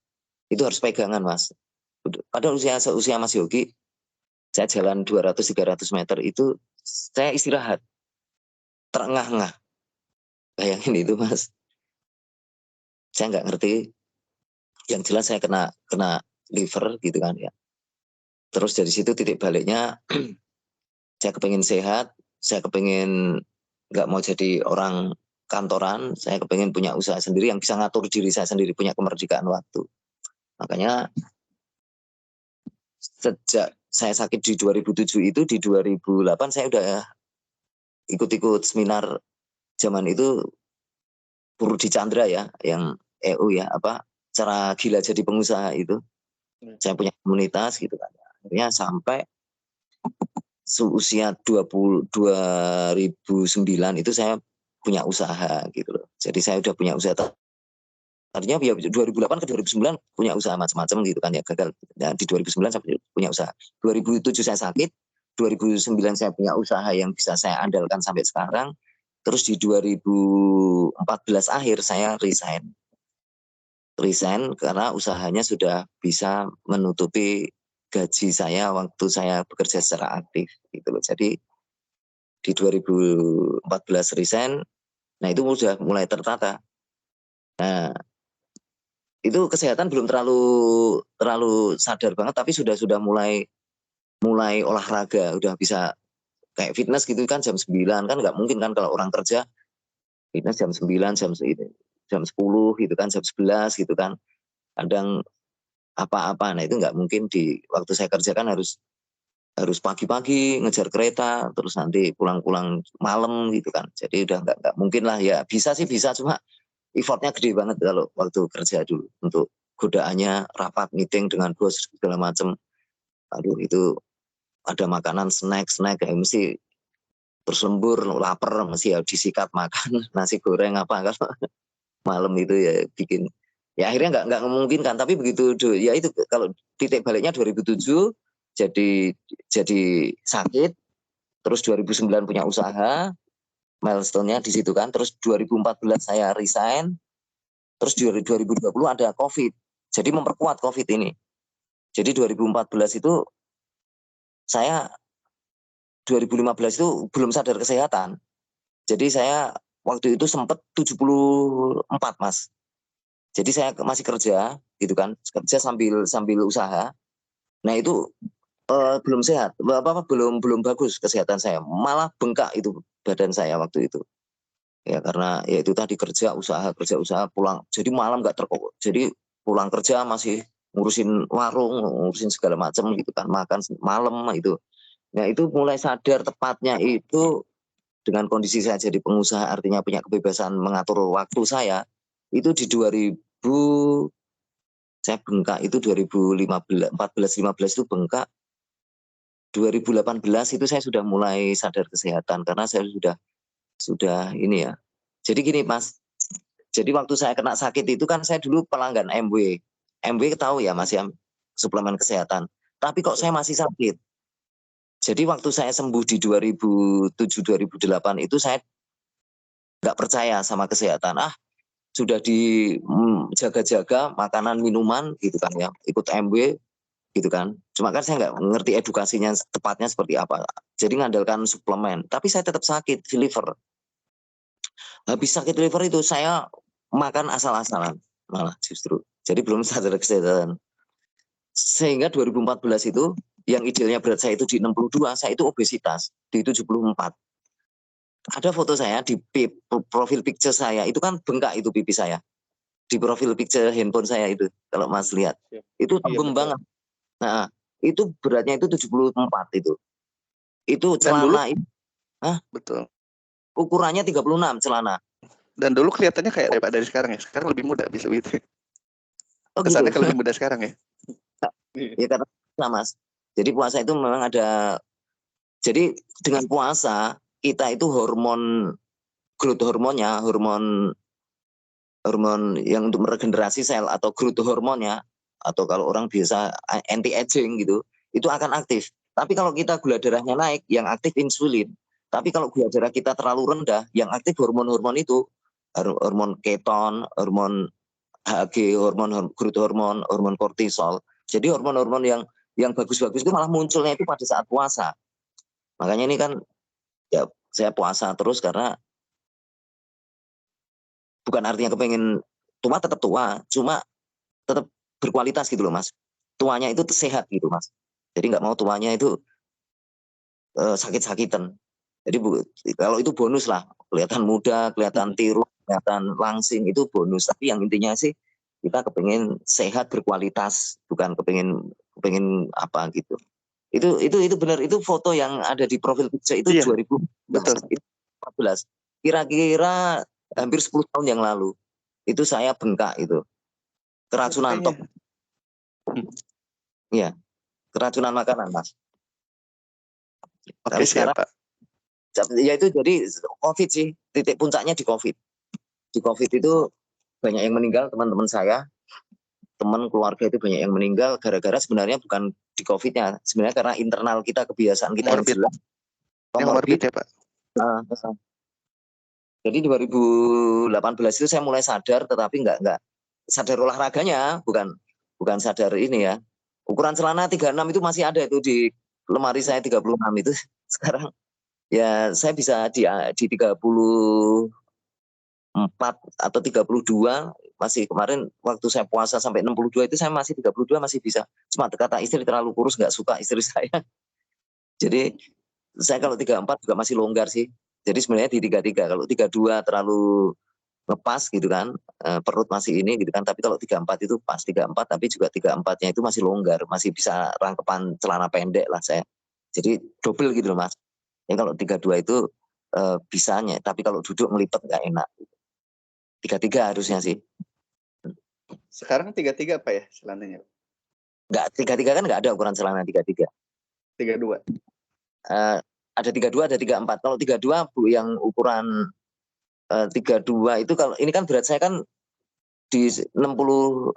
Itu harus pegangan Mas. Padahal usia Mas Yogi, saya jalan 200-300 meter itu saya istirahat. Terengah-engah. Bayangin itu Mas. Saya nggak ngerti. Yang jelas saya kena liver gitu kan ya. Terus dari situ titik baliknya saya kepengen sehat, saya kepengen nggak mau jadi orang kantoran, saya kepengen punya usaha sendiri yang bisa ngatur diri saya sendiri, punya kemerdekaan waktu. Makanya sejak saya sakit di 2007 itu, di 2008 saya udah ikut-ikut seminar zaman itu Puru di Chandra ya, yang EU ya, cara gila jadi pengusaha itu. Saya punya komunitas gitu kan. Akhirnya sampai usia 2009 itu saya punya usaha gitu loh. Jadi saya udah punya usaha. Artinya ya 2008 ke 2009 punya usaha macam-macam gitu kan ya, gagal. Nah, di 2009 saya punya usaha. 2007 saya sakit, 2009 saya punya usaha yang bisa saya andalkan sampai sekarang. Terus di 2014 akhir saya resign karena usahanya sudah bisa menutupi gaji saya waktu saya bekerja secara aktif gitu loh. Jadi di 2014 resign, nah itu sudah mulai tertata. Nah, itu kesehatan belum terlalu sadar banget, tapi sudah mulai olahraga, udah bisa kayak fitness gitu kan jam 9 kan nggak mungkin kan kalau orang kerja fitness jam 9, jam 10 gitu kan, jam 11 gitu kan. Kadang apa-apa, nah itu nggak mungkin di waktu saya kerja kan harus pagi-pagi ngejar kereta, terus nanti pulang-pulang malam gitu kan. Jadi udah nggak mungkin lah ya. Bisa sih bisa, cuma effortnya gede banget kalau waktu kerja dulu. Untuk godaannya rapat meeting dengan bos segala macam. Aduh itu ada makanan snack kayak mesti berlembur, lapar mesti ya disikat makan nasi goreng apa kalau malam itu ya bikin ya akhirnya nggak memungkinkan. Tapi begitu ya itu kalau titik baliknya 2007 jadi sakit, terus 2009 punya usaha, milestone-nya di situ kan, terus 2014 saya resign, terus 2020 ada COVID, jadi memperkuat COVID ini. Jadi 2014 itu saya 2015 itu belum sadar kesehatan. Jadi saya waktu itu sempat 74 Mas. Jadi saya masih kerja gitu kan, kerja sambil usaha. Nah itu belum sehat, belum bagus kesehatan saya, malah bengkak itu badan saya waktu itu. Ya karena ya itu tadi kerja usaha pulang, jadi malam nggak terkokok. Jadi pulang kerja masih ngurusin warung, ngurusin segala macam gitu kan, makan malam itu. Nah itu mulai sadar tepatnya itu dengan kondisi saya jadi pengusaha, artinya punya kebebasan mengatur waktu saya, itu di 2000 saya bengkak itu 2015, 14, 15 itu bengkak. 2018 itu saya sudah mulai sadar kesehatan karena saya sudah ini ya. Jadi gini Mas, jadi waktu saya kena sakit itu kan saya dulu pelanggan MW. MW tahu ya Mas ya, suplemen kesehatan. Tapi kok saya masih sakit. Jadi waktu saya sembuh di 2007-2008 itu saya nggak percaya sama kesehatan. Sudah jaga-jaga makanan minuman gitu kan ya, ikut MW gitu kan. Cuma kan saya nggak ngerti edukasinya tepatnya seperti apa. Jadi ngandalkan suplemen. Tapi saya tetap sakit liver. Habis sakit liver itu saya makan asal-asalan malah justru. Jadi belum sadar kesehatan. Sehingga 2014 itu yang idealnya berat saya itu di 62, saya itu obesitas di 74. Ada foto saya di profil picture saya, itu kan bengkak itu pipi saya. Di profil picture handphone saya itu, kalau Mas lihat. Itu tembem banget. Nah, itu beratnya itu 74 itu. Itu celana itu. Betul. Ukurannya 36 celana. Dan dulu kelihatannya kayak dari sekarang ya. Sekarang lebih muda bisa begitu. Oh Kesannya gitu. lebih muda sekarang ya. Ya karena Mas. Jadi puasa itu memang ada. Jadi dengan puasa kita itu growth hormonnya, hormon yang untuk meregenerasi sel atau growth hormonnya, atau kalau orang biasa anti aging gitu, itu akan aktif. Tapi kalau kita gula darahnya naik, yang aktif insulin. Tapi kalau gula darah kita terlalu rendah, yang aktif hormon-hormon itu, hormon keton, hormon HG, hormon growth hormon, hormon kortisol. Jadi hormon-hormon yang bagus-bagus itu malah munculnya itu pada saat puasa. Makanya ini kan ya saya puasa terus karena bukan artinya kepengen tua tetap tua, cuma tetap berkualitas gitu loh Mas. tuanya itu sehat gitu Mas. Jadi nggak mau tuanya itu sakit-sakitan. Jadi kalau itu bonus lah, kelihatan muda, kelihatan tirus, kelihatan langsing itu bonus. Tapi yang intinya sih kita kepengen sehat berkualitas, bukan kepengen apa gitu. Itu benar, itu foto yang ada di profil picture itu 2014. Kira-kira hampir 10 tahun yang lalu. Itu saya bengkak itu. Keracunan tok. Iya, keracunan makanan, Mas. Tapi sekarang siapa? Ya itu jadi COVID sih, titik puncaknya di COVID. Di COVID itu banyak yang meninggal, teman-teman saya, teman keluarga itu banyak yang meninggal gara-gara sebenarnya bukan di COVID-nya, sebenarnya karena internal kita, kebiasaan kita yang jelek. Komorbid ya Pak? Jadi 2018 itu saya mulai sadar, tetapi nggak sadar olahraganya, bukan sadar ini ya. Ukuran celana 36 itu masih ada itu di lemari saya 36 itu. Sekarang ya saya bisa di 34 atau 32, masih kemarin waktu saya puasa sampai 62 itu saya masih 32 masih bisa. Cuma kata istri terlalu kurus, nggak suka istri saya. Jadi saya kalau 34 juga masih longgar sih. Jadi sebenarnya di 33, kalau 32 terlalu ngepas gitu kan, perut masih ini gitu kan, tapi kalau 34 itu pas 34, tapi juga 34-nya itu masih longgar, masih bisa rangkepan celana pendek lah saya. Jadi double gitu loh Mas. Ya kalau 32 itu bisanya, tapi kalau duduk ngelipet nggak enak. 33 harusnya sih. Sekarang 33 apa ya celananya? Nggak, 33 kan nggak ada ukuran celana 33. 32. Ada 32, ada 34. Kalau 32 Bu yang ukuran 32 itu, kalau ini kan berat saya kan di 66, 65,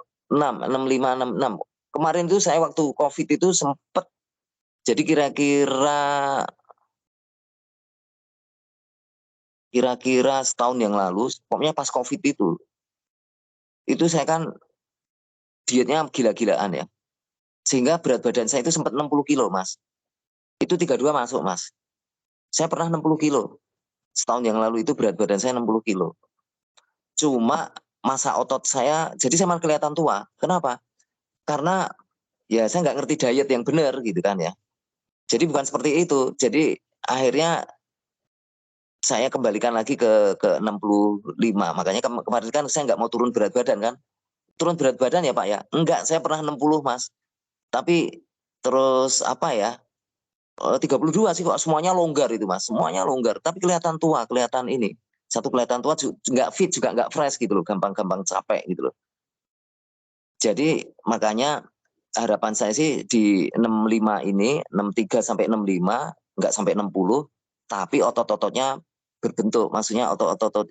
66. Kemarin itu saya waktu COVID itu sempat, jadi kira-kira setahun yang lalu, pokoknya pas COVID itu saya kan dietnya gila-gilaan ya. Sehingga berat badan saya itu sempat 60 kilo Mas. Itu 32 masuk Mas. Saya pernah 60 kilo. Setahun yang lalu itu berat badan saya 60 kilo. Cuma masa otot saya, jadi saya malah kelihatan tua. Kenapa? Karena ya saya nggak ngerti diet yang benar gitu kan ya. Jadi bukan seperti itu. Jadi akhirnya saya kembalikan lagi ke 65. Makanya kemarin kan saya nggak mau turun berat badan kan. Turun berat badan ya Pak ya? Enggak, saya pernah 60 Mas. Tapi terus apa ya, 32 sih kok, semuanya longgar itu Mas. Semuanya longgar, tapi kelihatan tua, kelihatan ini. Satu kelihatan tua, nggak fit juga, nggak fresh gitu loh, gampang-gampang capek gitu loh. Jadi makanya harapan saya sih di 65 ini, 63 sampai 65, nggak sampai 60, tapi otot-ototnya berbentuk. Maksudnya otot-otot,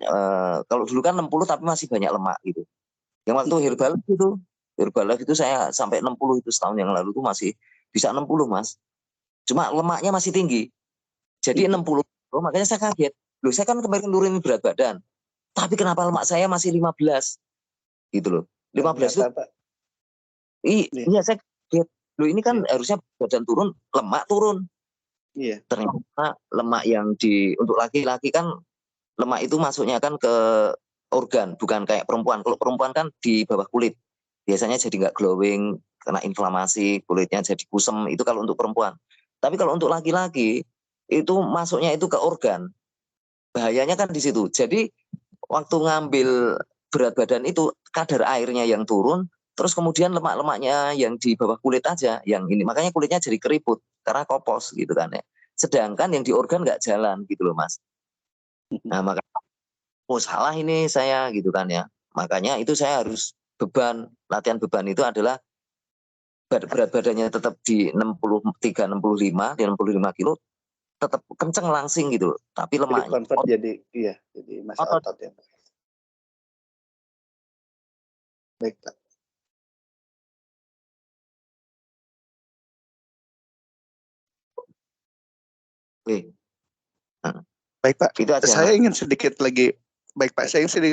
kalau dulu kan 60 tapi masih banyak lemak gitu. Yang waktu Herbalife itu saya sampai 60 itu setahun yang lalu itu masih bisa 60 Mas. Cuma lemaknya masih tinggi. Jadi 60, makanya saya kaget. Loh, saya kan kemarin nurunin berat badan. Tapi kenapa lemak saya masih 15? Gitu loh. 15 itu. Iya, saya kaget. Loh, ini kan harusnya badan turun, lemak turun. Iya. Ternyata lemak yang untuk laki-laki kan, lemak itu masuknya kan ke organ, bukan kayak perempuan. Kalau perempuan kan di bawah kulit. Biasanya jadi nggak glowing, kena inflamasi, kulitnya jadi kusam, itu kalau untuk perempuan. Tapi kalau untuk laki-laki, itu masuknya itu ke organ. Bahayanya kan di situ. Jadi waktu ngambil berat badan itu, kadar airnya yang turun, terus kemudian lemak-lemaknya yang di bawah kulit aja, yang ini. Makanya kulitnya jadi keriput, karena kopos gitu kan ya. Sedangkan yang di organ nggak jalan gitu loh Mas. Nah makanya, salah ini saya gitu kan ya. Makanya itu saya harus latihan beban itu adalah berat badannya tetap di 63, 65, di 65 kilo, tetap kenceng langsing gitu. Tapi lemaknya. Jadi masa otot ya. Baik Pak. Baik Pak, saya ingin sedikit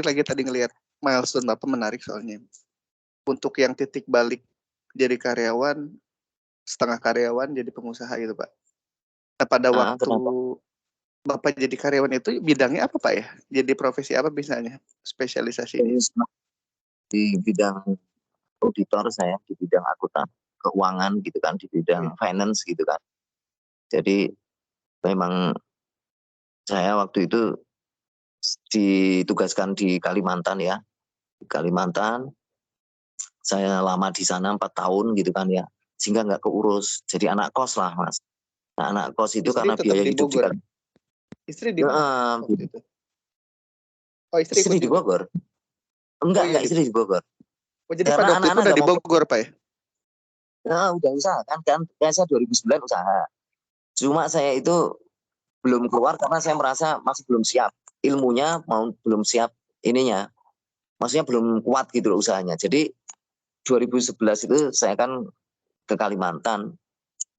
lagi tadi ngelihat milestone Bapak menarik soalnya. Untuk yang titik balik jadi karyawan, setengah karyawan jadi pengusaha gitu Pak. Nah pada waktu Bapak jadi karyawan itu bidangnya apa Pak ya? Jadi profesi apa misalnya? Spesialisasi di bidang auditor, saya di bidang akuntan. keuangan gitu kan, di bidang finance gitu kan. Jadi memang saya waktu itu ditugaskan di Kalimantan ya. Di Kalimantan, saya lama di sana 4 tahun gitu kan ya. Sehingga nggak keurus. Jadi anak kos lah Mas. Nah, anak kos itu Istri karena tetap biaya di hidup di Bogor. Istri di mana waktu itu? Oh, istri ikut istri di juga. Bogor. Oh iya, Enggak istri di Bogor. Oh, jadi Karena pada waktu itu anak-anak udah nggak di mau. Bogor, Pak ya? Udah usaha kan saya 2009 usaha. Cuma saya itu belum keluar karena saya merasa masih belum siap. Ilmunya belum siap ininya. Maksudnya belum kuat gitu loh usahanya. Jadi 2011 itu saya kan ke Kalimantan.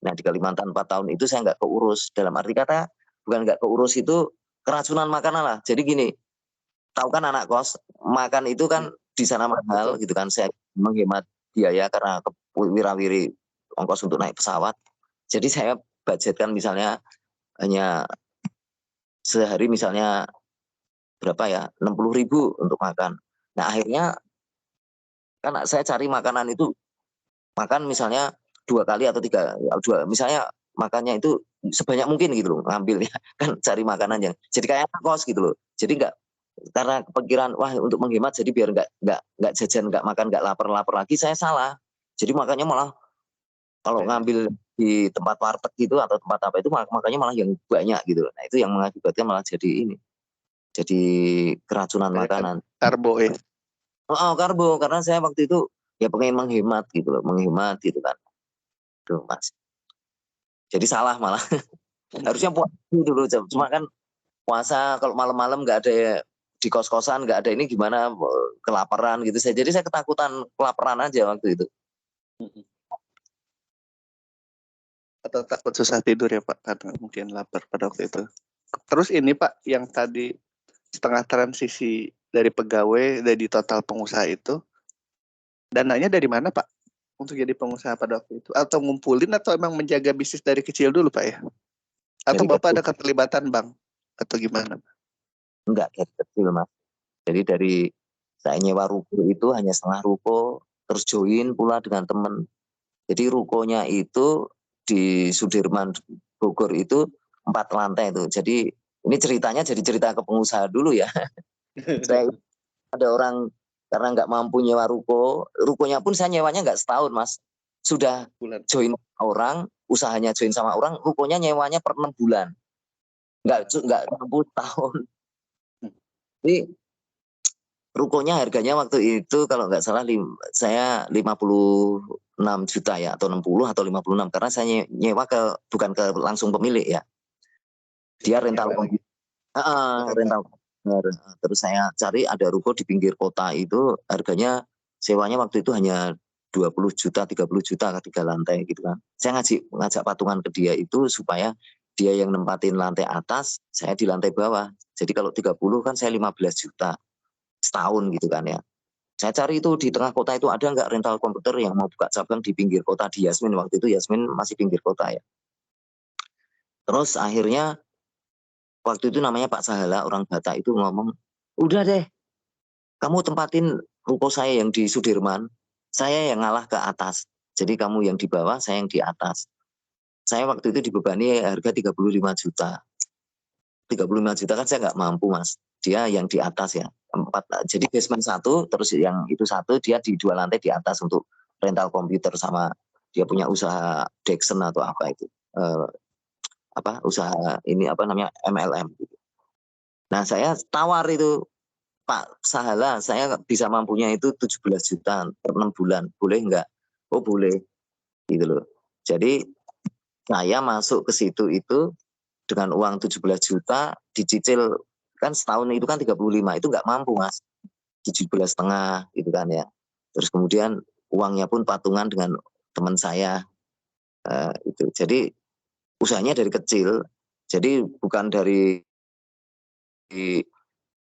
Nah di Kalimantan 4 tahun itu saya nggak keurus. Dalam arti kata bukan nggak keurus itu keracunan makanan lah. Jadi gini, tahu kan anak kos, makan itu kan di sana mahal gitu kan. Saya menghemat biaya karena wirawiri ongkos untuk naik pesawat. Jadi saya budgetkan misalnya hanya sehari misalnya berapa ya, 60.000 untuk makan. Nah akhirnya kan saya cari makanan itu, makan misalnya 2 kali atau 3, misalnya makannya itu sebanyak mungkin gitu loh ngambilnya, kan cari makanan yang jadi kayak anak kos gitu loh. Jadi enggak, karena kepikiran wah untuk menghemat jadi biar enggak jajan, enggak makan, enggak lapar-lapar lagi, saya salah. Jadi makannya malah kalau ngambil di tempat warteg gitu atau tempat apa itu makannya malah yang banyak gitu. Nah itu yang mengakibatkan malah jadi keracunan makanan. Karbo ya. Karbo karena saya waktu itu ya pengen menghemat gitu loh, menghemat gitu kan. Tuh Mas. Jadi salah malah. Harusnya puasa dulu, cuma kan puasa kalau malam-malam nggak ada di kos-kosan, nggak ada ini gimana, kelaparan gitu. Jadi saya ketakutan kelaparan aja waktu itu. Atau takut susah tidur ya Pak, karena mungkin lapar pada waktu itu. Terus ini Pak, yang tadi setengah transisi dari pegawai dari total pengusaha itu, dananya dari mana Pak untuk jadi pengusaha pada waktu itu? Atau ngumpulin atau emang menjaga bisnis dari kecil dulu Pak ya? Atau Dari Bapak kecil. ada keterlibatan bank? Atau gimana? Enggak, dari kecil Mas. Jadi dari saya nyewa ruko itu hanya setengah ruko, terus join pula dengan teman. Jadi rukonya itu di Sudirman Bogor itu 4 lantai itu. Jadi ini ceritanya jadi cerita ke pengusaha dulu ya. Saya ada orang karena nggak mampu nyewa rukonya pun saya nyewanya nggak setahun Mas. Sudah join orang, usahanya join sama orang, rukonya nyewanya per 6 bulan. Nggak 60 tahun. Jadi rukonya harganya waktu itu kalau nggak salah saya 56 juta ya, atau 60 atau 56 karena saya nyewa bukan ke langsung pemilik ya. Dia rental komputer. Rental komputer. Terus saya cari ada ruko di pinggir kota itu harganya sewanya waktu itu hanya 20 juta, 30 juta 3 lantai gitu kan. Saya ngajak patungan ke dia itu supaya dia yang nempatin lantai atas, saya di lantai bawah. Jadi kalau 30 kan saya 15 juta setahun gitu kan ya. Saya cari itu di tengah kota itu ada nggak rental komputer yang mau buka cabang di pinggir kota di Yasmin, waktu itu Yasmin masih pinggir kota ya. Terus akhirnya waktu itu namanya Pak Sahala, orang Batak itu ngomong, udah deh kamu tempatin ruko saya yang di Sudirman, saya yang ngalah ke atas. Jadi kamu yang di bawah, saya yang di atas. Saya waktu itu dibebani harga 35 juta. 35 juta kan saya nggak mampu Mas. Dia yang di atas ya. Jadi basement 1, terus yang itu 1 dia di 2 lantai di atas untuk rental komputer sama dia punya usaha Dexon atau apa itu. Usaha ini apa namanya MLM gitu. Nah, saya tawar itu Pak Sahala, saya bisa mampunya itu 17 juta per 6 bulan. Boleh nggak? Oh boleh. Gitu loh. Jadi saya masuk ke situ itu dengan uang 17 juta dicicil kan setahun itu kan 35 itu nggak mampu Mas. 17,5 gitu kan ya. Terus kemudian uangnya pun patungan dengan teman saya itu. Jadi usahanya dari kecil. Jadi bukan dari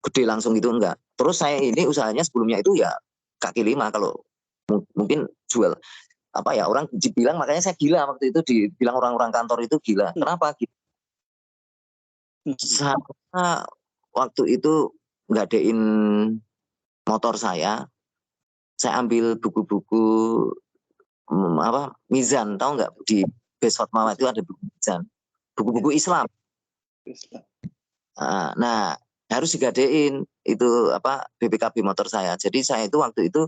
gede langsung gitu enggak. Terus saya ini usahanya sebelumnya itu ya kaki lima kalau mungkin jual apa ya orang dibilang, makanya saya gila waktu itu dibilang orang-orang kantor itu gila. Kenapa? Saya waktu itu nggadein motor saya ambil buku-buku mizan, tahu nggak di Base Fatmawati itu ada buku mizan, buku-buku Islam. Nah, harus digadein itu BPKB motor saya. Jadi saya itu waktu itu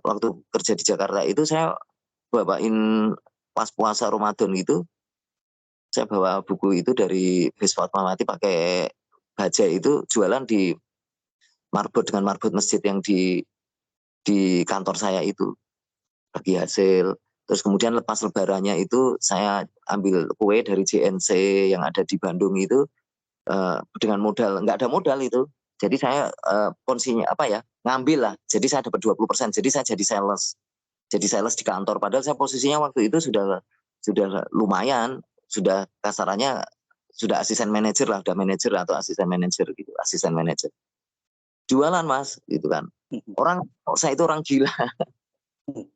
waktu kerja di Jakarta itu saya bawain pas puasa Ramadan gitu, saya bawa buku itu dari Base Fatmawati pakai bajai itu, jualan di marbot dengan marbot masjid yang di kantor saya itu, bagi hasil. Terus kemudian lepas lebarannya itu saya ambil kue dari JNC yang ada di Bandung itu, dengan modal, nggak ada modal itu. Jadi saya ponsinya ngambil lah. Jadi saya dapat 20%. Jadi saya jadi sales. Jadi sales di kantor. Padahal saya posisinya waktu itu sudah lumayan, sudah kasarannya sudah asisten manajer lah, udah manajer atau asisten manajer gitu, asisten manajer. Jualan Mas, gitu kan. Saya itu orang gila.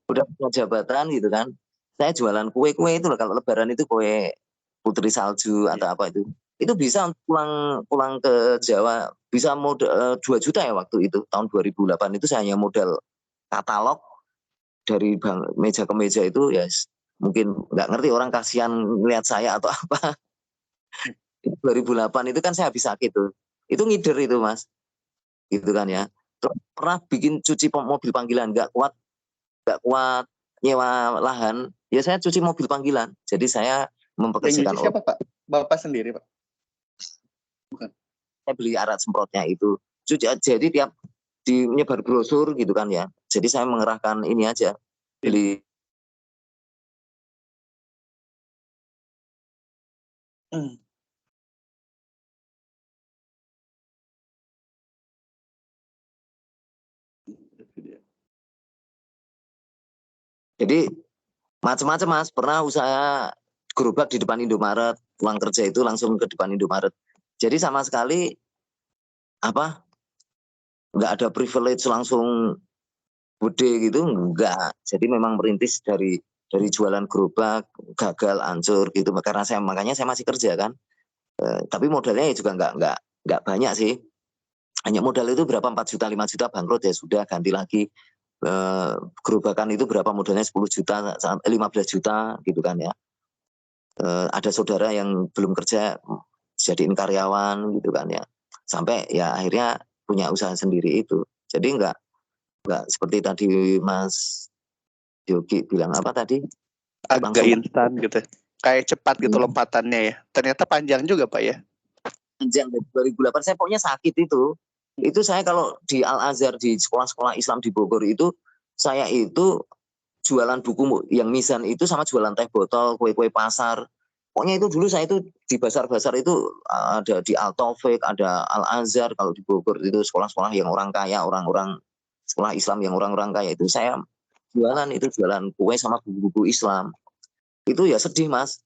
Udah punya jabatan gitu kan. Saya jualan kue-kue itu loh, kalau lebaran itu kue putri salju atau apa itu. Itu bisa pulang ke Jawa, bisa modal 2 juta ya waktu itu, tahun 2008 itu saya hanya modal katalog dari meja ke meja itu ya, mungkin nggak ngerti orang kasihan lihat saya atau apa. 2008 itu kan saya habis sakit tuh. Itu ngider itu Mas. Gitu kan ya. Terus pernah bikin cuci mobil panggilan, nggak kuat nyewa lahan, ya saya cuci mobil panggilan. Jadi saya mempekerjakan siapa Pak? Bapak sendiri Pak? Bukan. Saya beli alat semprotnya itu. Jadi tiap menyebar brosur gitu kan ya. Jadi saya mengerahkan ini aja, beli. Jadi macam-macam Mas, pernah usaha gerobak di depan Indomaret, pulang kerja itu langsung ke depan Indomaret. Jadi sama sekali nggak ada privilege langsung gede gitu, enggak. Jadi memang merintis dari jualan gerobak, gagal, hancur gitu. Makanya saya masih kerja kan. Tapi modalnya ya juga nggak banyak sih. Hanya modal itu berapa, 4 juta, 5 juta, bangkrut ya sudah, ganti lagi. Gerobakan itu berapa modalnya, 10 juta, 15 juta gitu kan ya. Ada saudara yang belum kerja, jadiin karyawan gitu kan ya. Sampai ya akhirnya punya usaha sendiri itu. Jadi nggak seperti tadi Mas Yogi bilang apa tadi? Agak instan gitu. Kayak cepat gitu lompatannya ya. Ternyata panjang juga Pak ya. Panjang dari 2008 saya pokoknya sakit itu. Itu saya kalau di Al-Azhar, di sekolah-sekolah Islam di Bogor itu, saya itu jualan buku yang mizan itu sama jualan teh botol, kue-kue pasar. Pokoknya itu dulu saya itu di basar-basar itu ada di Al-Taufik, ada Al-Azhar, kalau di Bogor itu sekolah-sekolah yang orang kaya, orang-orang sekolah Islam yang orang-orang kaya itu saya jualan kue sama buku-buku Islam. Itu ya sedih Mas.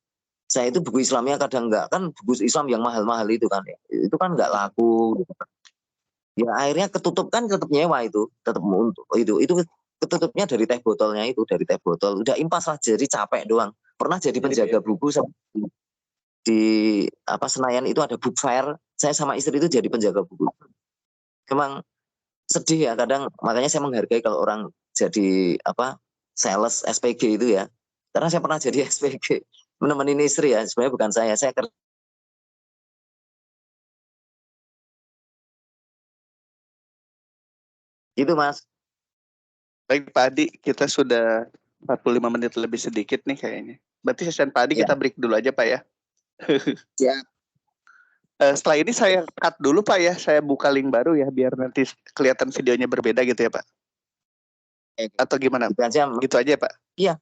Saya itu buku Islamnya kadang enggak, kan buku Islam yang mahal-mahal itu kan ya. Itu kan enggak laku gitu. Ya akhirnya ketutup kan, tetap nyewa itu, tetap untuk itu ketutupnya dari teh botolnya itu, dari teh botol. Udah impas lah, jadi capek doang. Pernah jadi penjaga buku di Senayan itu ada book fair. Saya sama istri itu jadi penjaga buku. Memang sedih ya kadang, makanya saya menghargai kalau orang jadi sales SPG itu ya. Karena saya pernah jadi SPG, menemani istri ya, sebenarnya bukan saya kerja. Itu Mas. Baik Pak Adi, kita sudah 45 menit lebih sedikit nih kayaknya. Berarti session Pak Adi kita break dulu aja Pak ya. Ya. Setelah ini saya cut dulu Pak ya, saya buka link baru ya biar nanti kelihatan videonya berbeda gitu ya Pak. Atau gimana? Gitu aja Pak. Iya.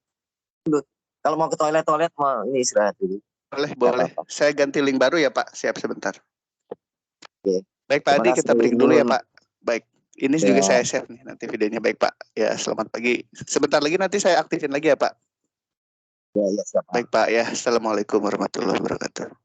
Kalau mau ke toilet mau ini istirahat dulu. Boleh. Saya ganti link baru ya Pak. Siap sebentar. Oke. Baik Pak Adi, kita break dulu ya Pak. Baik. Ini juga saya share nih nanti videonya. Baik Pak. Ya, selamat pagi. Sebentar lagi nanti saya aktifin lagi ya Pak. Ya, siap. Baik Pak ya. Assalamualaikum warahmatullahi wabarakatuh.